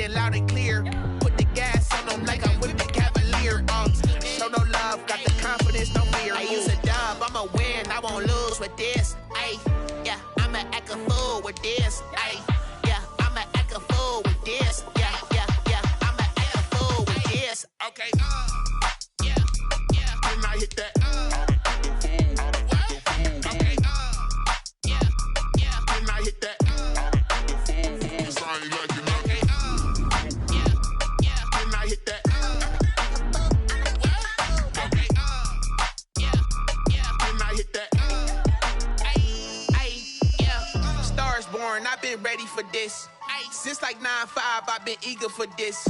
it loud and clear. Put the gas on them like I'm with the Cavalier. Show no love, got the confidence, no fear. I use a dub, I'ma win, I won't lose with this. Ay, yeah, I'ma act a fool with this. Ay, yeah, I'ma act a fool with this. Yeah, yeah, yeah, I'ma act a fool with this. Okay, yeah, yeah. When I hit that, okay, yeah, yeah. When I hit that, it's I ain't like it. Okay, yeah, yeah. When I hit that, okay, yeah, yeah. When I hit that, ay, yeah. Stars born, I've been ready for this. Since like 9-5, I've been eager for this.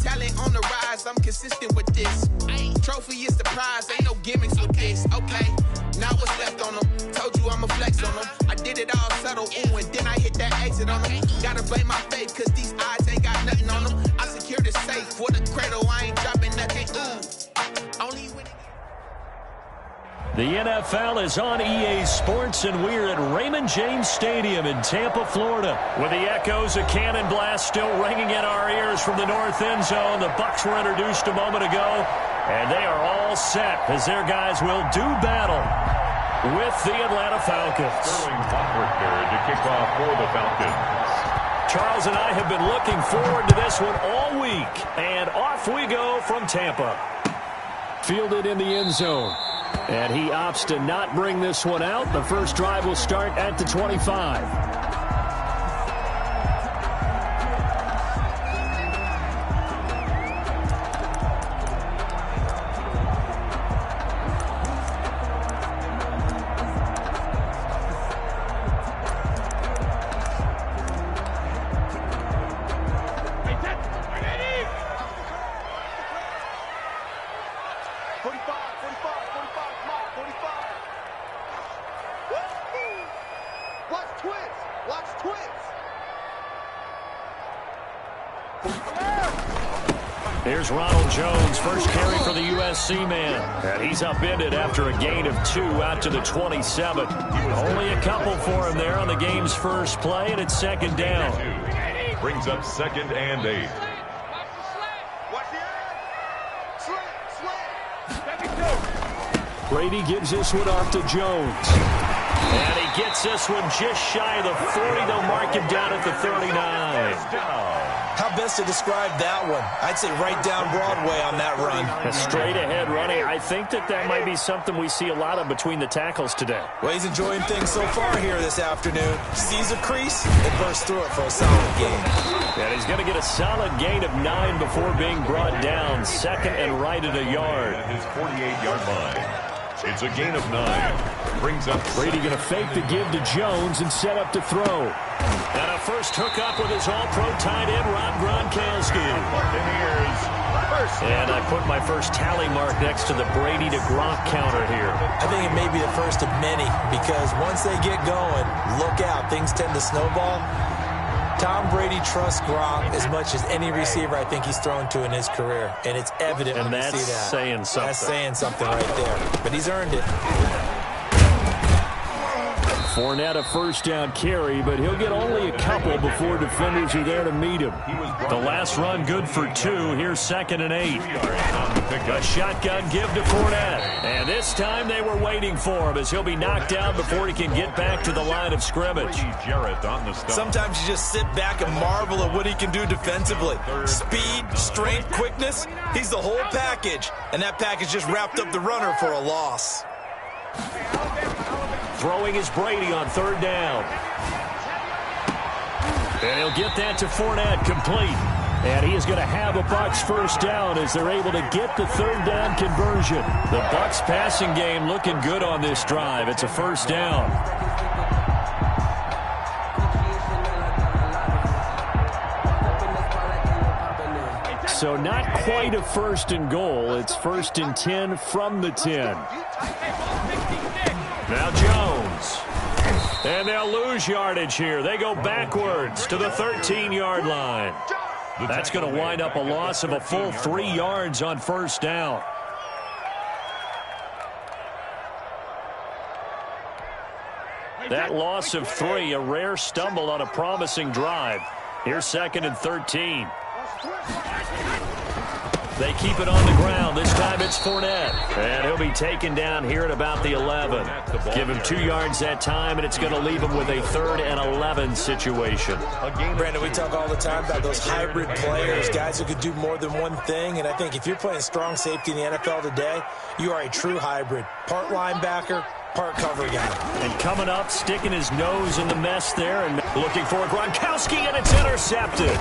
Talent on the rise, I'm consistent with this. Trophy is the prize, ain't no gimmicks with this. Okay, now what's left on them? Told you I'ma flex on them. I did it all subtle, ooh, and then I hit that exit on them. Gotta blame my faith, cause these odds ain't got nothing on them. I secure the safe for the cradle, I ain't dropping nothing, ooh. Only winning. The NFL is on EA Sports, and we're at Raymond James Stadium in Tampa, Florida. With the echoes of Cannon Blast still ringing in our ears from the north end zone. The Bucs were introduced a moment ago, and they are all set as their guys will do battle with the Atlanta Falcons. Sterling Crawford there to kick off for the Falcons. Charles and I have been looking forward to this one all week, and off we go from Tampa. Fielded in the end zone. And he opts to not bring this one out. The first drive will start at the 25. Here's Ronald Jones, first carry for the USC man. And he's upended after a gain of 2 out to the 27. Only a couple for him there on the game's first play, and it's second down. Brings up 2nd and 8. Brady gives this one off to Jones. And he gets this one just shy of the 40. They'll mark him down at the 39. How best to describe that one? I'd say right down Broadway on that run. A straight ahead running. I think that might be something we see a lot of between the tackles today. Well, he's enjoying things so far here this afternoon. Sees a crease and bursts through it for a solid gain. And he's going to get a solid gain of 9 before being brought down. Second and right at a yard. At his 48-yard line. It's a gain of 9. Brings up Brady going to fake the give to Jones and set up to throw. And a first hookup with his all-pro tight end, Rob Gronkowski. And I put my first tally mark next to the Brady to Gronk counter here. I think it may be the first of many because once they get going, look out, things tend to snowball. Tom Brady trusts Gronk as much as any receiver I think he's thrown to in his career. And it's evident when you see that. And that's saying something. That's saying something right there. But he's earned it. Fournette a first down carry, but he'll get only a couple before defenders are there to meet him. The last run good for 2. Here's 2nd and 8. A shotgun give to Fournette. And this time they were waiting for him as he'll be knocked down before he can get back to the line of scrimmage. Sometimes you just sit back and marvel at what he can do defensively. Speed, strength, quickness. He's the whole package. And that package just wrapped up the runner for a loss. Throwing is Brady on 3rd down. And he'll get that to Fournette, complete. And he is going to have a Bucs first down as they're able to get the 3rd down conversion. The Bucs passing game looking good on this drive. It's a first down. So not quite a 1st and goal. It's 1st and 10 from the 10. Now Jones. And they'll lose yardage here. They go backwards to the 13-yard line. That's going to wind up a loss of a full 3 yards on first down. That loss of 3, a rare stumble on a promising drive. Here's 2nd and 13. They keep it on the ground. This time it's Fournette. And he'll be taken down here at about the 11. Give him 2 yards that time, and it's going to leave him with a 3rd and 11 situation. Brandon, we talk all the time about those hybrid players, guys who could do more than one thing. And I think if you're playing strong safety in the NFL today, you are a true hybrid. Part linebacker, part cover guy. And coming up, sticking his nose in the mess there and looking for Gronkowski, and it's intercepted.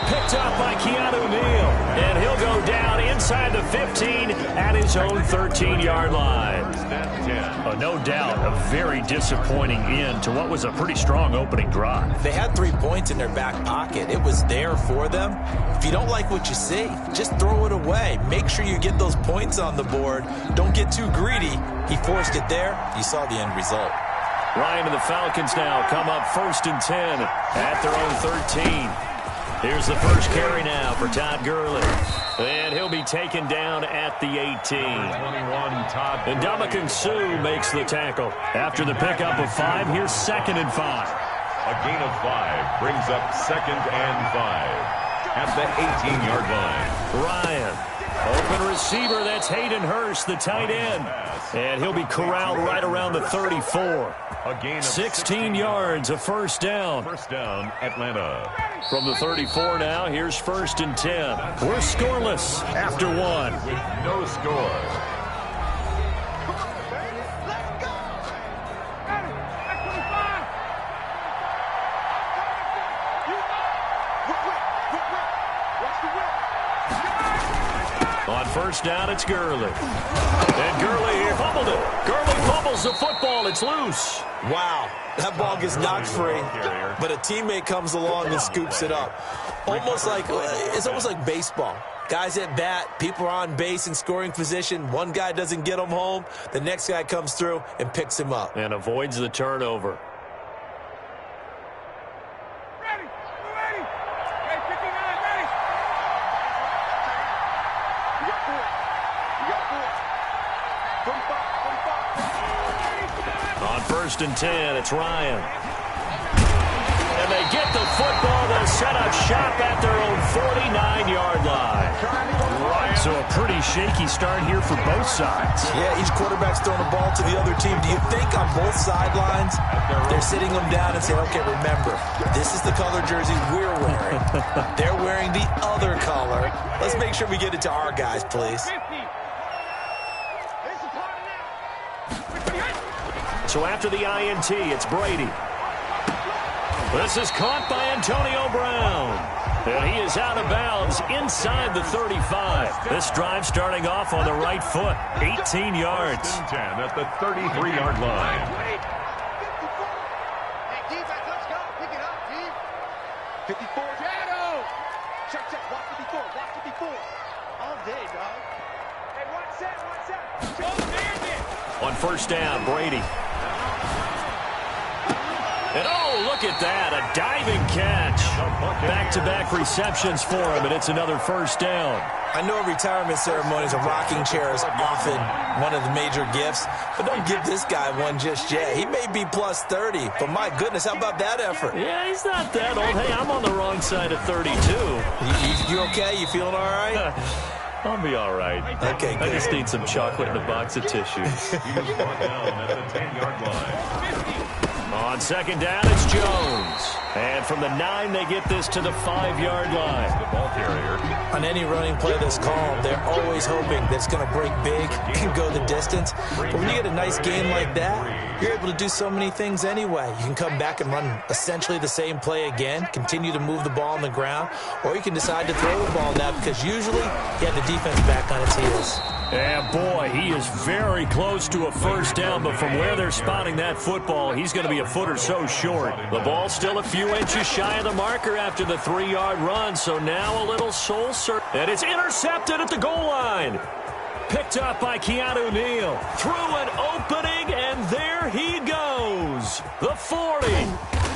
Picked up by Keanu Neal, and he'll go down inside the 15 at his own 13-yard line. No doubt, a very disappointing end to what was a pretty strong opening drive. They had 3 points in their back pocket. It was there for them. If you don't like what you see, just throw it away. Make sure you get those points on the board. Don't get too greedy. He forced it there. You saw the end result. Ryan and the Falcons now come up 1st and 10 at their own 13. Here's the first carry now for Todd Gurley. And he'll be taken down at the 18. And Ndamukong Suh makes the tackle. After the pickup of 5, here's 2nd and 5. A gain of 5 brings up 2nd and 5 at the 18-yard line. Ryan, open receiver, that's Hayden Hurst, the tight end. And he'll be corralled right around the 34. A gain of 16 yards, a first down. First down, Atlanta. From the 34 now, here's 1st and 10. We're scoreless after 1. With no score. On first down, it's Gurley. And Gurley fumbled it. Gurley fumbles the football. It's loose. Wow, that ball gets knocked free, but a teammate comes along and scoops it up. It's almost like baseball. Guys at bat, people are on base in scoring position. One guy doesn't get him home. The next guy comes through and picks him up. And avoids the turnover. On 1st and 10, it's Ryan. And they get the football. They'll set up shop at their own 49-yard line. So a pretty shaky start here for both sides. Yeah, each quarterback's throwing a ball to the other team. Do you think on both sidelines they're sitting them down and saying, okay, remember, this is the color jerseys we're wearing. They're wearing the other color. Let's make sure we get it to our guys, please. So after the INT, it's Brady. This is caught by Antonio Brown. And he is out of bounds inside the 35. This drive starting off on the right foot. 18 yards. 10 at the 33-yard line. Hey, defense, let's go. Pick it up, team. 54, Shadow. Check, watch 54, watch 54. All day, dog. Hey, one set. Go, Bandit. On first down, Brady. And oh, look at that, a diving catch. Back-to-back receptions for him, and it's another first down. I know retirement ceremonies, a rocking chair is often one of the major gifts, but don't give this guy one just yet. He may be plus 30, but my goodness, how about that effort? Yeah, he's not that old. Hey, I'm on the wrong side of 32. You okay? You feeling all right? I'll be all right. Okay, good. I just need some chocolate and a box of tissues. He was brought down at the 10-yard line. On second down, it's Jones. And from the 9, they get this to the 5-yard line. The ball carrier. On any running play that's called, they're always hoping that it's going to break big and go the distance. But when you get a nice game like that, you're able to do so many things anyway. You can come back and run essentially the same play again, continue to move the ball on the ground, or you can decide to throw the ball now because usually you have the defense back on its heels. And boy, he is very close to a first down, but from where they're spotting that football, he's going to be a foot or so short. The ball's still a few inches shy of the marker after the 3-yard run, so now a little soul search. And it's intercepted at the goal line. Picked up by Keanu Neal. Through an opening, and there he goes. The 40.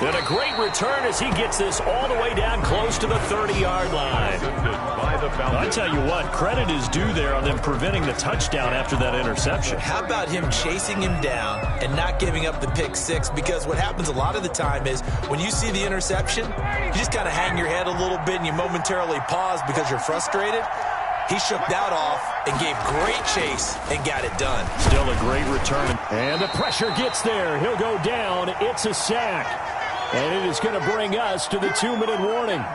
And a great return as he gets this all the way down close to the 30-yard line. By the Falcons. I tell you what, credit is due there on them preventing the touchdown after that interception. How about him chasing him down and not giving up the pick six? Because what happens a lot of the time is when you see the interception, you just kind of hang your head a little bit and you momentarily pause because you're frustrated. He shook that off and gave great chase and got it done. Still a great return. And the pressure gets there. He'll go down. It's a sack. And it is going to bring us to the 2-minute warning.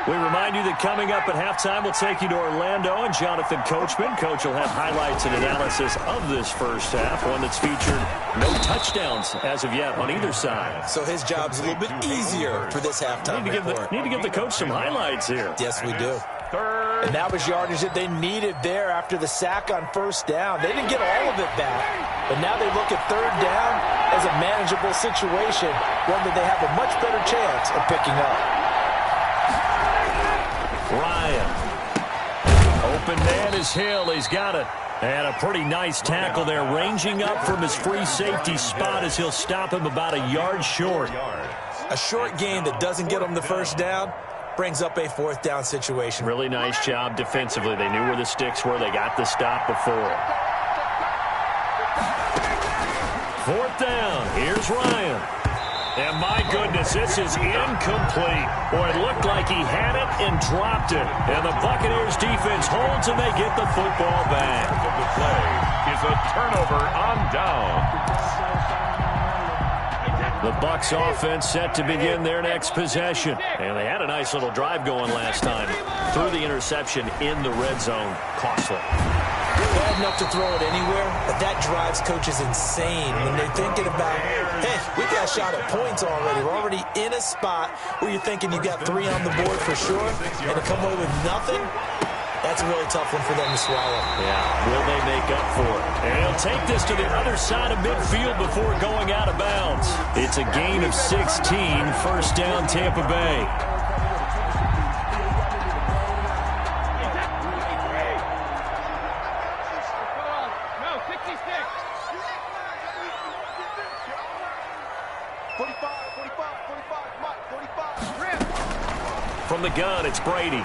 We remind you that coming up at halftime, we'll take you to Orlando and Jonathan Coachman. Coach will have highlights and analysis of this first half, one that's featured no touchdowns as of yet on either side. So his job's a little bit easier for this halftime report. Need to give the coach some highlights here. Yes, we do. And that was yardage that they needed there after the sack on first down. They didn't get all of it back, but now they look at third down as a manageable situation, one that they have a much better chance of picking up. Ryan. Open man is Hill. He's got it. And a pretty nice tackle there, ranging up from his free safety spot as he'll stop him about a yard short. A short gain that doesn't get him the first down brings up a fourth down situation. Really nice job defensively. They knew where the sticks were. They got the stop before. Fourth down. Here's Ryan. And my goodness, this is incomplete. Boy, it looked like he had it and dropped it. And the Buccaneers defense holds and they get the football back. The play is a turnover on down. The Bucs offense set to begin their next possession. And they had a nice little drive going last time. Threw the interception in the red zone. Costly. Bad enough to throw it anywhere, but that drives coaches insane when they're thinking about, hey, we got a shot at points already. We're already in a spot where you're thinking you got 3 on the board for sure, and to come away with nothing, that's a really tough one for them to swallow. Yeah, will they make up for it? And he'll take this to the other side of midfield before going out of bounds. It's a gain of 16, first down Tampa Bay. From the gun, it's Brady.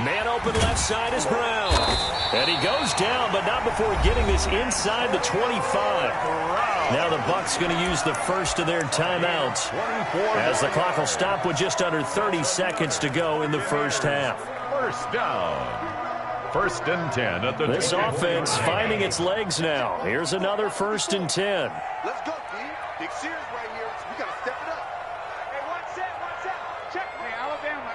Man open left side is Brown. And he goes down, but not before getting this inside the 25. Now the Bucs going to use the first of their timeouts as the clock will stop with just under 30 seconds to go in the first half. First down. First and 10 at the This offense finding its legs now. Here's another first and 10. Let's go, team. Big series right here. We got to step it up. Hey, one set. Check. Hey, Alabama.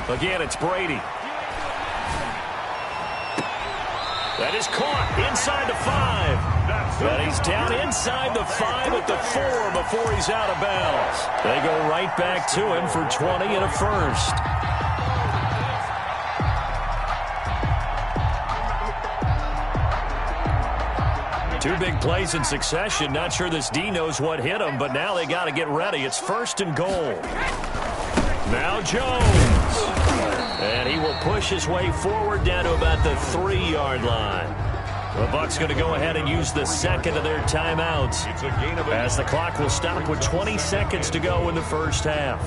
Again, it's Brady. That is caught inside the 5. But he's down inside the 5 at the 4 before he's out of bounds. They go right back to him for 20 and a first. Two big plays in succession. Not sure this D knows what hit him, but now they got to get ready. It's first and goal. Now Jones. And he will push his way forward down to about the 3-yard line. The Bucs going to go ahead and use the second of their timeouts as the clock will stop with 20 seconds to go in the first half.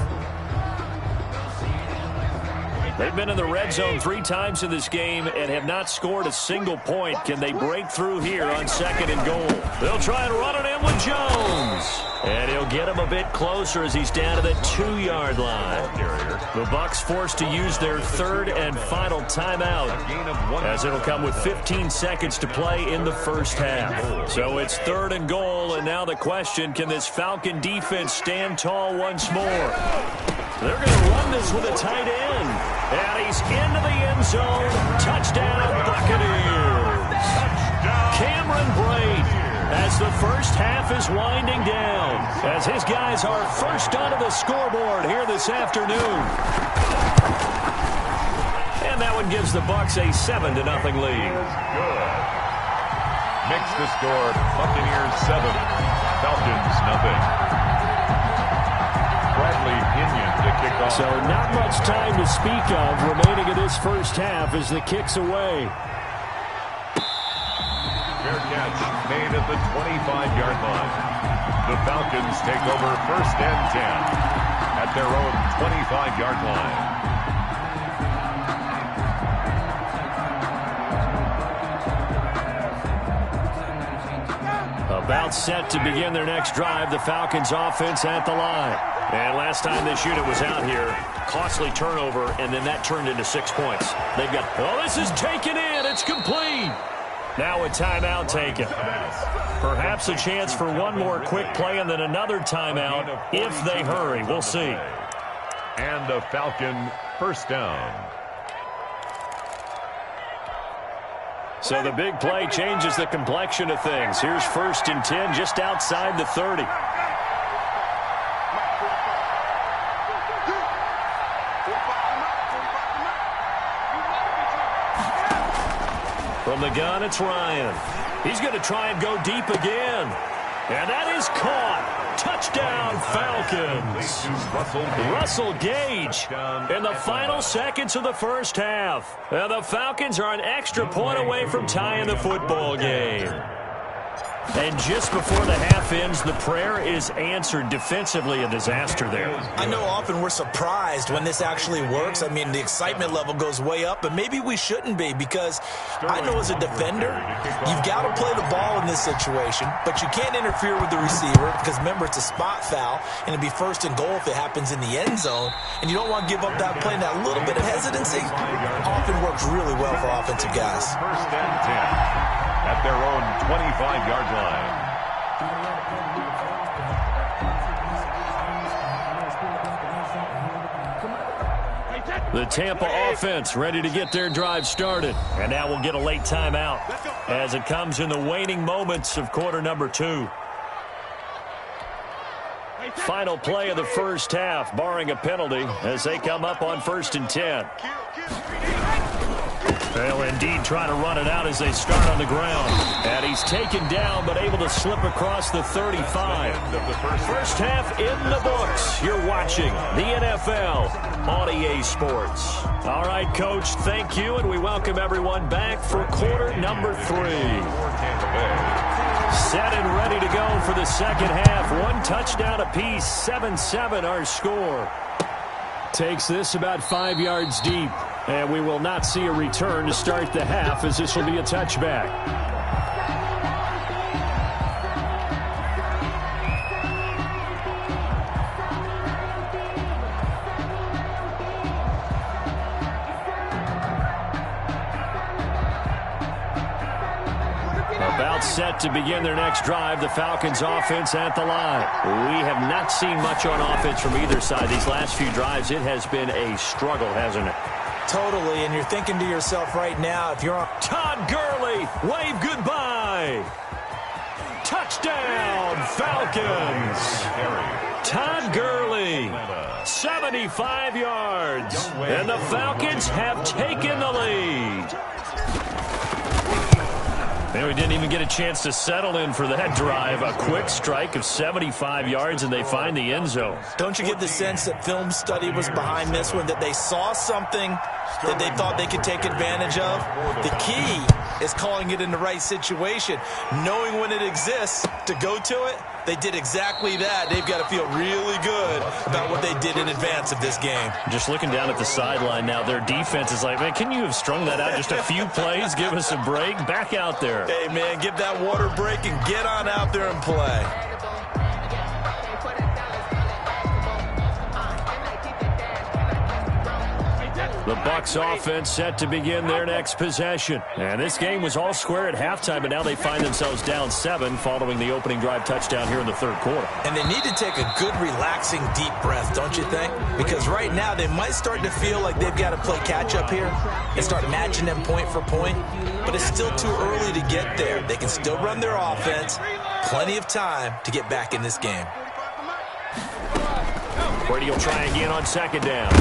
They've been in the red zone 3 times in this game and have not scored a single point. Can they break through here on second and goal? They'll try and run it in with Jones. And he'll get him a bit closer as he's down to the 2-yard line. The Bucs forced to use their third and final timeout as it'll come with 15 seconds to play in the first half. So it's third and goal, and now the question, can this Falcon defense stand tall once more? They're going to run this with a tight end. And he's into the end zone. Touchdown, Buccaneers. Cameron Brate as the first half is winding down. As his guys are first onto the scoreboard here this afternoon. And that one gives the Bucs a 7-0 lead. Good. Makes the score Buccaneers 7, Falcons nothing. Bradley Pinion to kick off. So not much time to speak of remaining in this first half as the kick's away. Fair catch made at the 25-yard line. The Falcons take over 1st and 10 at their own 25-yard line. About set to begin their next drive, the Falcons offense at the line. And last time this unit was out here, costly turnover, and then that turned into 6 points. They've got, oh, this is taken in. It's complete. Now a timeout taken. Perhaps a chance for one more quick play and then another timeout if they hurry. We'll see. And a Falcon 1st down. So the big play changes the complexion of things. Here's 1st and 10 just outside the 30. From the gun, it's Ryan. He's going to try and go deep again. And that is caught. Touchdown, Falcons. Russell Gage in the final seconds of the first half. And the Falcons are an extra point away from tying the football game. And just before the half ends, the prayer is answered. Defensively, a disaster there. I know often we're surprised when this actually works. I mean, the excitement level goes way up, but maybe we shouldn't be, because I know as a defender, you've got to play the ball in this situation, but you can't interfere with the receiver because, remember, it's a spot foul, and it'd be 1st and goal if it happens in the end zone, and you don't want to give up that play. And that little bit of hesitancy often works really well for offensive guys. 1st and 10. At their own 25-yard line. The Tampa offense ready to get their drive started. And now we'll get a late timeout as it comes in the waning moments of quarter number 2. Final play of the first half, barring a penalty, as they come up on 1st and 10. They'll indeed try to run it out as they start on the ground. And he's taken down, but able to slip across the 35. First half in the books. You're watching the NFL on EA Sports. All right, Coach, thank you, and we welcome everyone back for quarter number 3. Set and ready to go for the second half. 1 touchdown apiece, 7-7 our score. Takes this about 5 yards deep. And we will not see a return to start the half, as this will be a touchback. About set to begin their next drive, the Falcons offense at the line. We have not seen much on offense from either side these last few drives. It has been a struggle, hasn't it? Totally, and you're thinking to yourself right now, if you're on... Todd Gurley, wave goodbye. Touchdown, Falcons. Todd Gurley, 75 yards. And the Falcons have taken the lead. And we didn't even get a chance to settle in for that drive. A quick strike of 75 yards, and they find the end zone. Don't you get the sense that film study was behind this one, that they saw something that they thought they could take advantage of? The key is calling it in the right situation, knowing when it exists to go to it. They did exactly that. They've got to feel really good about what they did in advance of this game. Just looking down at the sideline now, their defense is like, man, can you have strung that out just a few plays? Give us a break. Back out there. Hey, man, give that water break and get on out there and play. The Bucs offense set to begin their next possession. And this game was all square at halftime, but now they find themselves down 7 following the opening drive touchdown here in the third quarter. And they need to take a good, relaxing, deep breath, don't you think? Because right now they might start to feel like they've got to play catch-up here and start matching them point for point. But it's still too early to get there. They can still run their offense. Plenty of time to get back in this game. Brady will try again on second down.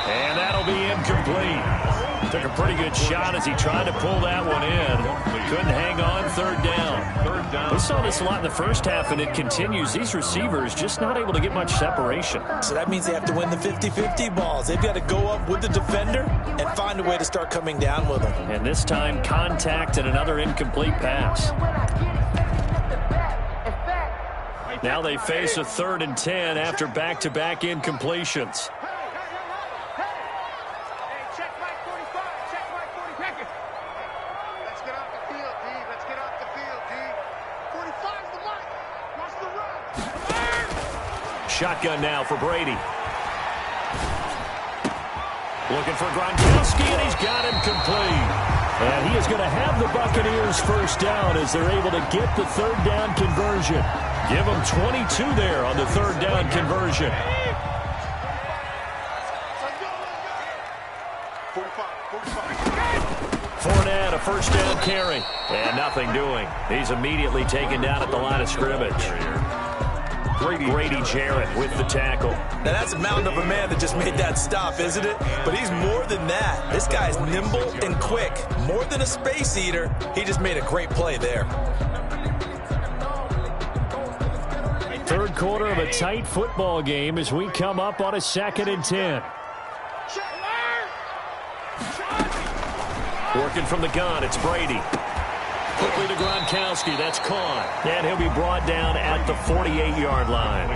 And that'll be incomplete. Took a pretty good shot as he tried to pull that one in. Couldn't hang on. Third down. down. We saw this a lot in the first half, and it continues. These receivers just not able to get much separation. So that means they have to win the 50-50 balls. They've got to go up with the defender and find a way to start coming down with them. And this time, contact and another incomplete pass. Now they face a 3rd and 10 after back-to-back incompletions. Shotgun now for Brady. Looking for Gronkowski, and he's got him complete. And he is going to have the Buccaneers first down as they're able to get the 3rd down conversion. Give them 22 there on the 3rd down conversion. Fournette, a first down carry. And nothing doing. He's immediately taken down at the line of scrimmage. Grady Jarrett with the tackle. Now that's a mountain of a man that just made that stop, isn't it? But he's more than that. This guy's nimble and quick. More than a space eater, he just made a great play there. Third quarter of a tight football game as we come up on a 2nd and 10. Working from the gun, it's Brady. Quickly to Gronkowski. That's caught. And he'll be brought down at the 48-yard line.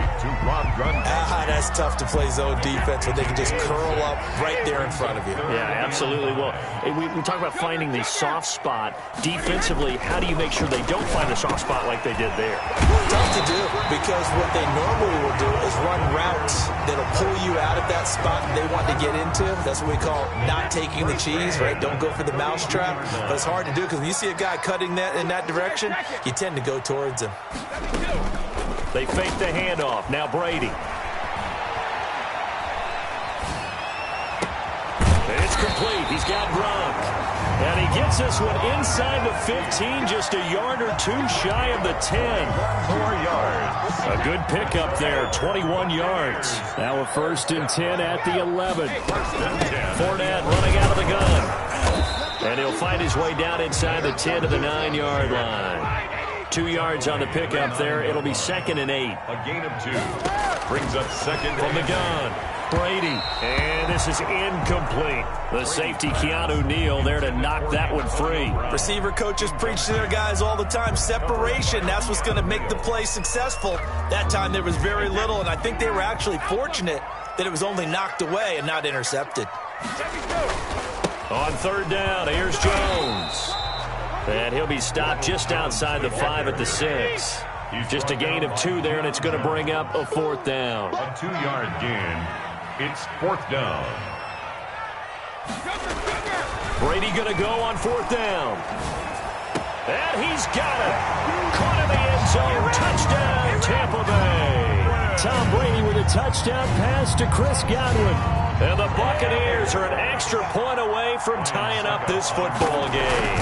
That's tough to play zone defense when they can just curl up right there in front of you. Yeah, absolutely. Well, we talk about finding the soft spot. Defensively, how do you make sure they don't find the soft spot like they did there? Tough to do because what they normally will do is run routes that'll pull you out of that spot they want to get into. That's what we call not taking the cheese, right? Don't go for the mousetrap. But it's hard to do because when you see a guy cutting that in that direction, you tend to go towards him. They fake the handoff. Now Brady. It's complete. He's got Gronk. And he gets this one inside the 15, just a yard or two shy of the 10. 4 yards. A good pickup there, 21 yards. Now a 1st and 10 at the 11. Fournette running out of the gun. And he'll find his way down inside the 10 to the 9-yard line. 2 yards on the pickup there. It'll be 2nd and 8. A gain of 2. Brings up 2nd from the gun. Brady. And this is incomplete. The safety, Keanu Neal, there to knock that one free. Receiver coaches preach to their guys all the time. Separation, that's what's going to make the play successful. That time there was very little, and I think they were actually fortunate that it was only knocked away and not intercepted. On 3rd down, here's Jones. And he'll be stopped just outside the 5 at the 6. Just a gain of 2 there, and it's going to bring up a 4th down. A 2-yard gain. It's 4th down. Brady going to go on 4th down. And he's got it. Caught in the end zone. Touchdown, Tampa Bay. Tom Brady with a touchdown pass to Chris Godwin. And the Buccaneers are an extra point away from tying up this football game.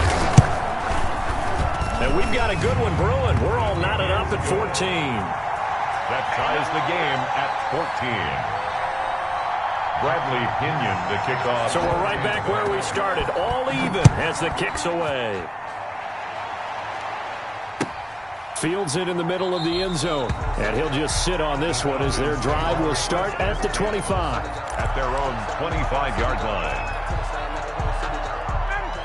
And we've got a good one brewing. We're all knotted up at 14. That ties the game at 14. Bradley Pinion, the kickoff. So we're right back where we started. All even as the kick's away. Fields it in the middle of the end zone. And he'll just sit on this one as their drive will start at the 25. At their own 25-yard line.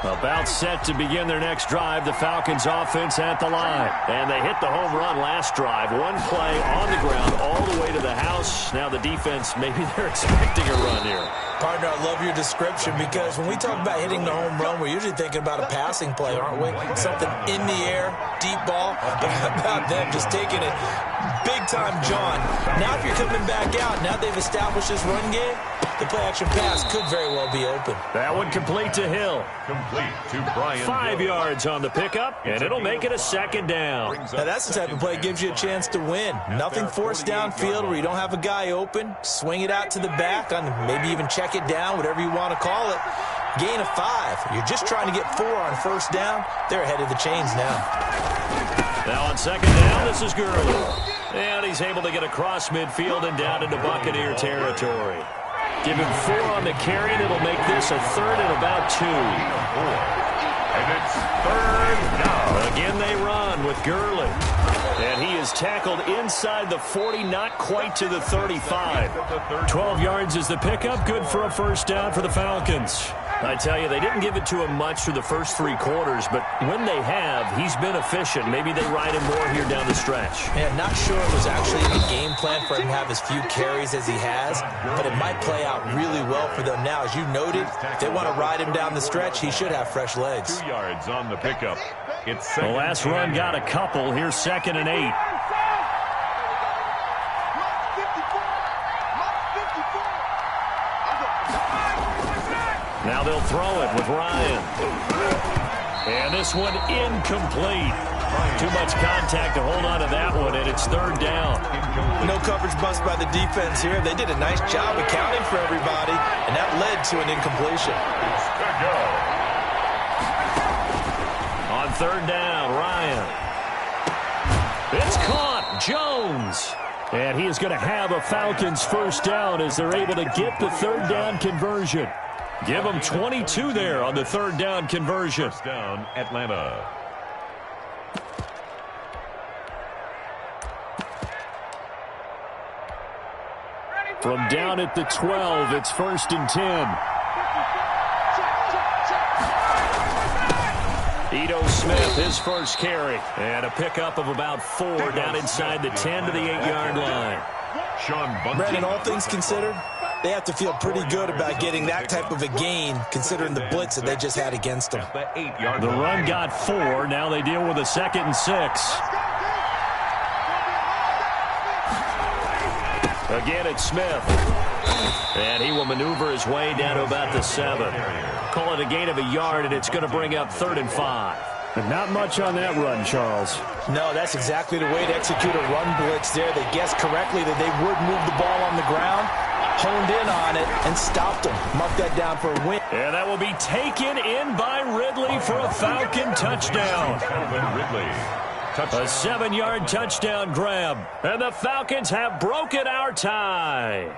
About set to begin their next drive. The Falcons offense at the line. And they hit the home run last drive. One play on the ground all the way to the house. Now the defense, maybe they're expecting a run here. Partner, I love your description because when we talk about hitting the home run, we're usually thinking about a passing play, aren't we? Something in the air, deep ball. But how about them just taking it big-time, John? Now if you're coming back out, now they've established this run game, the play-action pass could very well be open. That one complete to Hill. Complete to Brian 5 yards on the pickup, and it'll make it a 2nd down. Now that's the type of play that gives you a chance to win. Nothing forced downfield where you don't have a guy open. Swing it out to the back, on maybe even check it down, whatever you want to call it. Gain of 5. You're just trying to get 4 on 1st down. They're ahead of the chains now. Now on 2nd down, this is Gurley. And he's able to get across midfield and down into Buccaneer territory. Give him 4 on the carry, and it'll make this a 3rd and about 2. And it's 3rd down. Again, they run with with Gurley. And he is tackled inside the 40, not quite to the 35. 12 yards is the pickup. Good for a first down for the Falcons. I tell you, they didn't give it to him much through the first 3 quarters, but when they have, he's been efficient. Maybe they ride him more here down the stretch. Man, not sure it was actually the game plan for him to have as few carries as he has, but it might play out really well for them now. As you noted, if they want to ride him down the stretch, he should have fresh legs. 2 yards on the pickup. It's the last run got a couple. Here's 2nd and 8. Now they'll throw it with Ryan. And this one incomplete. Too much contact to hold on to that one, and it's 3rd down. No coverage bust by the defense here. They did a nice job accounting for everybody, and that led to an incompletion. On 3rd down, Ryan. It's caught. Jones. And he is going to have a Falcons first down as they're able to get the 3rd down conversion. Give them 22 there on the 3rd down conversion. First down, Atlanta. From down at the 12, it's 1st and 10. Ito Smith, his first carry. And a pickup of about 4 down inside the 10 to the 8-yard line. Brandon, all things considered, they have to feel pretty good about getting that type of a gain, considering the blitz that they just had against them. The run got 4. Now they deal with a 2nd and 6. Again, it's Smith. And he will maneuver his way down to about the 7. Call it a gain of a yard, and it's going to bring up 3rd and 5. But not much on that run, Charles. No, that's exactly the way to execute a run blitz there. They guessed correctly that they would move the ball on the ground, honed in on it, and stopped them. Mark that down for a win. And that will be taken in by Ridley for a Falcon touchdown. A 7-yard touchdown grab. And the Falcons have broken our tie.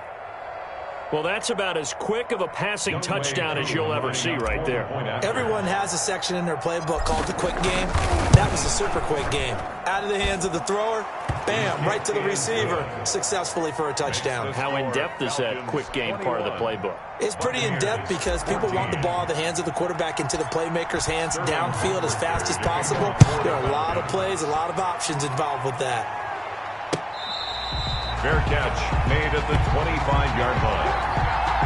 Well, that's about as quick of a passing touchdown as you'll ever see right there. Everyone has a section in their playbook called the quick game. That was a super quick game. Out of the hands of the thrower, bam, right to the receiver, successfully for a touchdown. How in-depth is that quick game part of the playbook? It's pretty in-depth because people want the ball in the hands of the quarterback into the playmaker's hands downfield as fast as possible. There are a lot of plays, a lot of options involved with that. Fair catch made at the 25-yard line.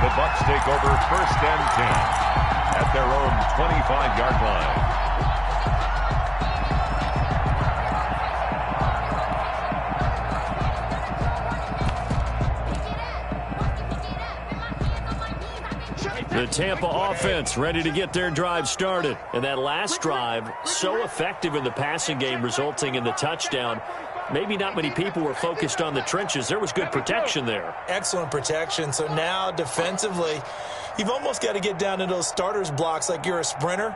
The Bucs take over 1st and 10 at their own 25-yard line. The Tampa offense ready to get their drive started. And that last drive, so effective in the passing game, resulting in the touchdown. Maybe not many people were focused on the trenches. There was good protection there. Excellent protection. So now defensively, you've almost got to get down to those starters blocks like you're a sprinter.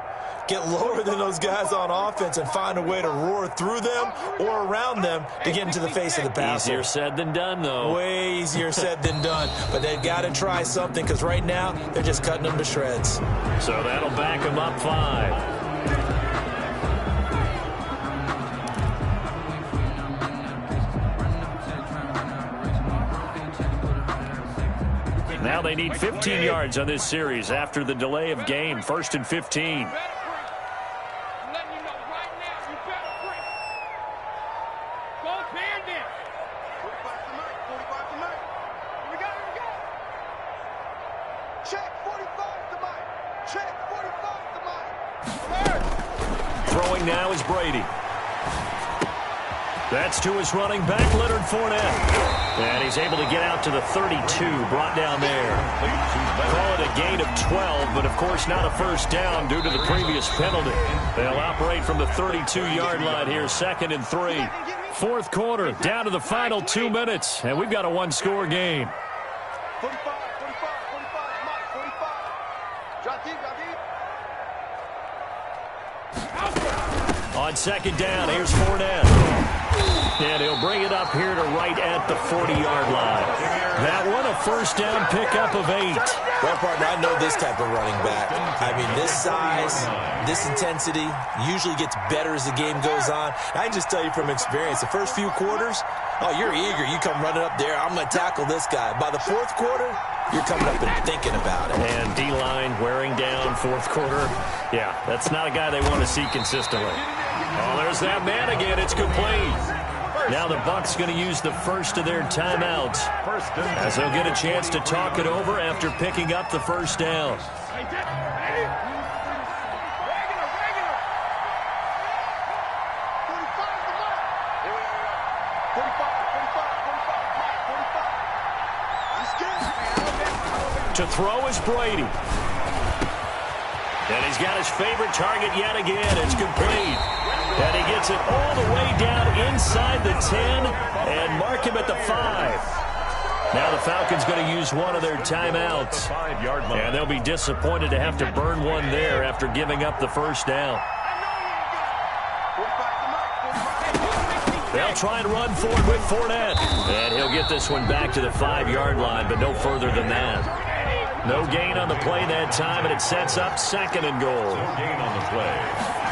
Get lower than those guys on offense and find a way to roar through them or around them to get into the face of the passer. Easier said than done, though. Way easier said than done. But they've got to try something because right now they're just cutting them to shreds. So that'll back them up 5. Now they need 15 yards on this series after the delay of game. 1st and 15. Throwing now is Brady. That's to his running back, Leonard Fournette. And he's able to get out to the 32, brought down there. Call it a gain of 12, but of course not a first down due to the previous penalty. They'll operate from the 32-yard line here, 2nd and 3. 4th quarter, down to the final 2 minutes, and we've got a one-score game. 45. On second down, here's Fournette. And he'll bring it up here to right at the 40-yard line. That one, a first down pickup of 8. Well, partner, I know this type of running back. I mean, this size, this intensity usually gets better as the game goes on. I can just tell you from experience, the first few quarters, oh, you're eager. You come running up there, I'm going to tackle this guy. By the fourth quarter, you're coming up and thinking about it. And D-line wearing down fourth quarter. Yeah, that's not a guy they want to see consistently. Oh, there's that man again. It's complete. Now the Bucs going to use the first of their timeouts as they'll get a chance to talk it over after picking up the first down. To throw is Brady. And he's got his favorite target yet again. It's complete. And he gets it all the way down inside the 10 and mark him at the 5. Now the Falcons going to use one of their timeouts. And they'll be disappointed to have to burn one there after giving up the first down. They'll try and run forward with Fournette. And he'll get this one back to the 5-yard line, but no further than that. No gain on the play that time, and it sets up second and goal. No gain on the play.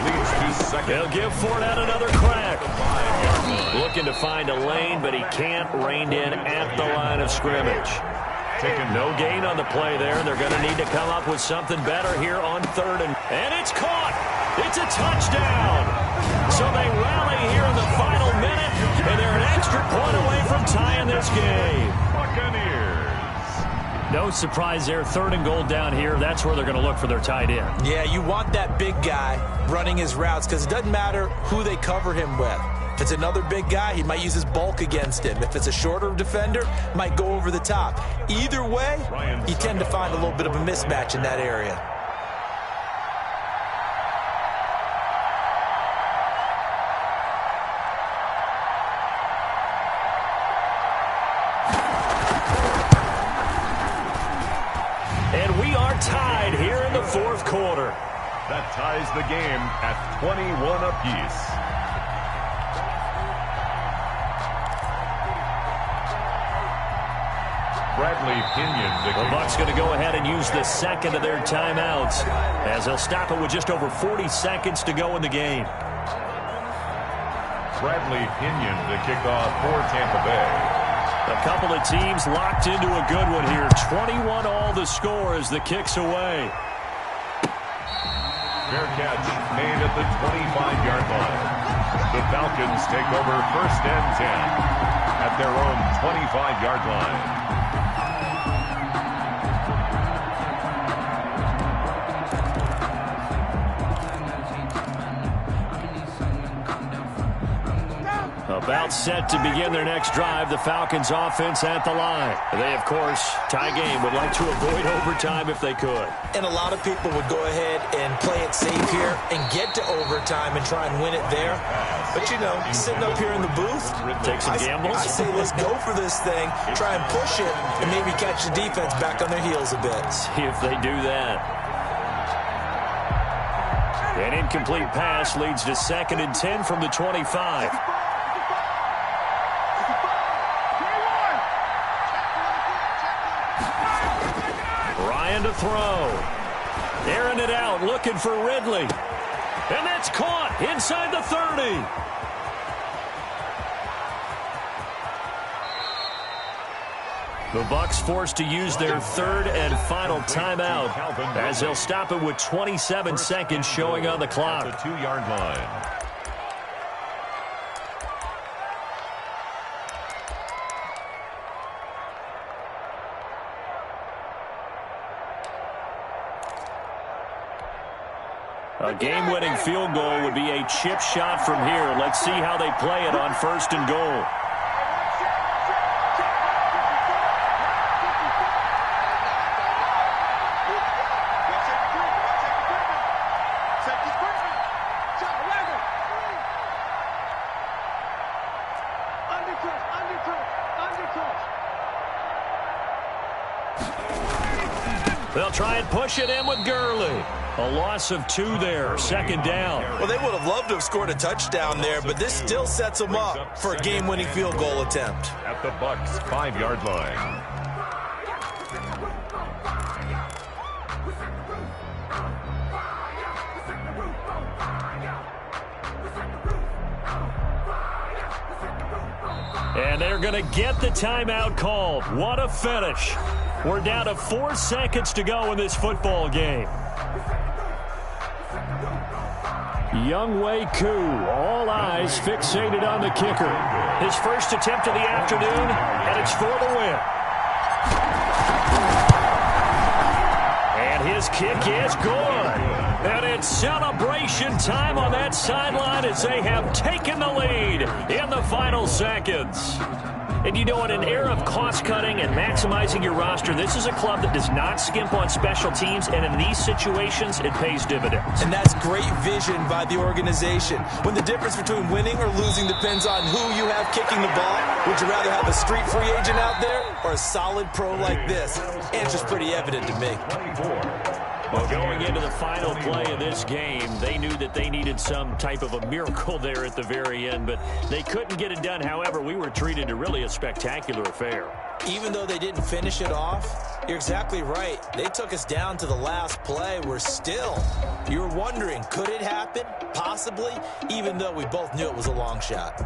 Leads to second. They'll give Fournette another crack. Looking to find a lane, but he can't rein in at the line of scrimmage. No gain on the play there. They're going to need to come up with something better here on third. And it's caught. It's a touchdown. So they rally here in the final minute, and they're an extra point away from tying this game. Buccaneers. No surprise there. Third and goal down here. That's where they're going to look for their tight end. Yeah, you want that big guy running his routes because it doesn't matter who they cover him with. If it's another big guy, he might use his bulk against him. If it's a shorter defender, might go over the top. Either way, you tend to find a little bit of a mismatch in that area. Tied here in the fourth quarter. That ties the game at 21 apiece. Bradley Pinion. The Bucs going to go ahead and use the second of their timeouts as they'll stop it with just over 40 seconds to go in the game. Bradley Pinion to kick off for Tampa Bay. A couple of teams locked into a good one here. 21 all the score as the kick's away. Fair catch made at the 25-yard line. The Falcons take over first and 10 at their own 25-yard line. About set to begin their next drive, the Falcons offense at the line. They, of course, tie game, would like to avoid overtime if they could. And a lot of people would go ahead and play it safe here and get to overtime and try and win it there. But, you know, sitting up here in the booth, take some gambles. I say let's go for this thing, try and push it, and maybe catch the defense back on their heels a bit. See if they do that. An incomplete pass leads to second and 10 from the 25. To throw. Airing it out, looking for Ridley. And that's caught inside the 30. The Bucs forced to use their third and final timeout as they'll stop it with 27 seconds showing on the clock. At the 2-yard line. A game-winning field goal would be a chip shot from here. Let's see how they play it on first and goal. They'll try and push it in with Gurley. A loss of 2 there, second down. Well, they would have loved to have scored a touchdown there, but this still sets them up for a game-winning field goal attempt. At the Bucs' 5-yard line. And they're going to get the timeout called. What a finish. We're down to 4 seconds to go in this football game. Younghoe Koo, all eyes fixated on the kicker. His first attempt of the afternoon, and it's for the win. And his kick is good. And it's celebration time on that sideline as they have taken the lead in the final seconds. And you know, in an era of cost-cutting and maximizing your roster, this is a club that does not skimp on special teams, and in these situations, it pays dividends. And that's great vision by the organization. When the difference between winning or losing depends on who you have kicking the ball, would you rather have a street free agent out there or a solid pro like this? Answer's pretty evident to me. Well, going into the final play of this game, they knew that they needed some type of a miracle there at the very end, but they couldn't get it done. However, we were treated to really a spectacular affair. Even though they didn't finish it off, you're exactly right. They took us down to the last play. You're wondering, could it happen? Possibly, even though we both knew it was a long shot.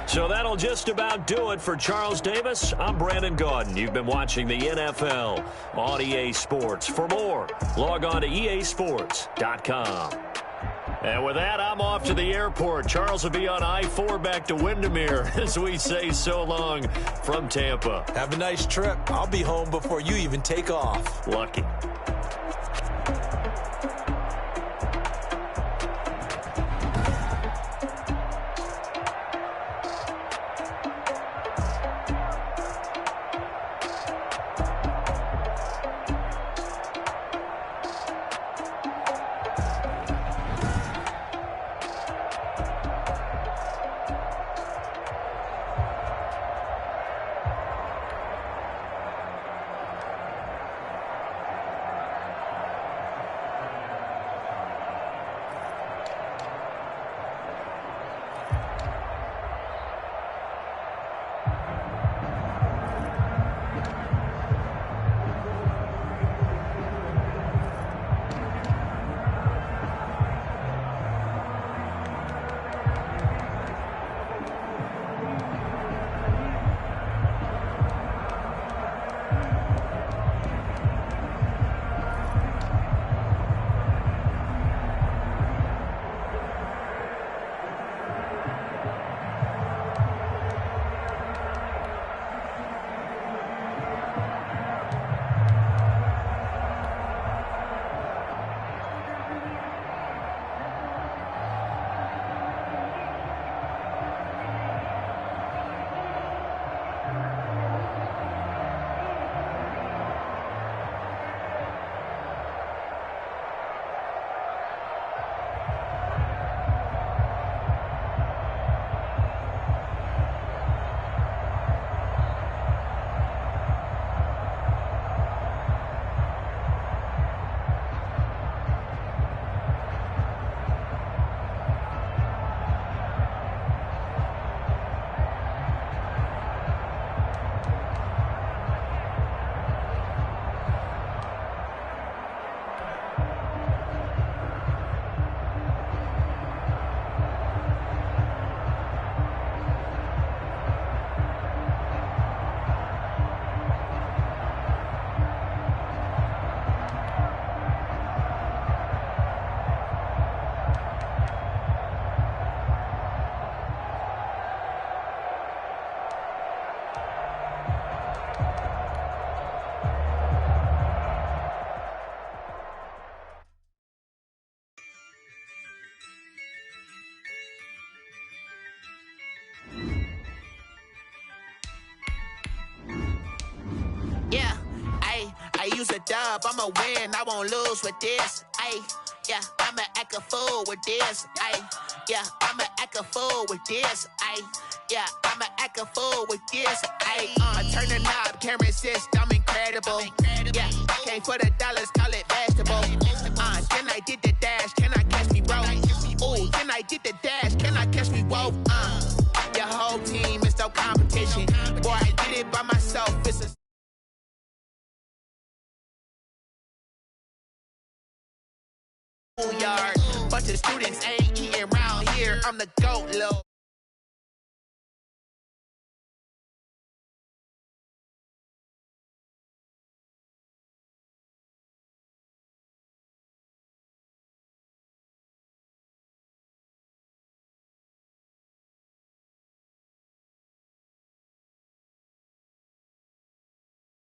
So that'll just about do it for Charles Davis. I'm Brandon Gaudin. You've been watching the NFL on EA Sports. For more, log on to easports.com. And with that, I'm off to the airport. Charles will be on I-4 back to Windermere as we say so long from Tampa. Have a nice trip. I'll be home before you even take off. Lucky. dub, I'ma win, I won't lose with this. Ayy, yeah, I'ma act a fool with this. Ayy, yeah, I'ma act a fool with this. Ayy, yeah, I'ma act a fool with this. Ayy, turn the knob, camera assist, I'm incredible. Yeah, came for the dollars, call it vegetable. Then I did the dash, can I catch me, bro? Ooh, then I did the dash, can I catch me, whoa? Your whole team is no competition. Boy, I did it by myself, it's a schoolyard. Bunch of students ain't eating around here, I'm the GOAT, lil'.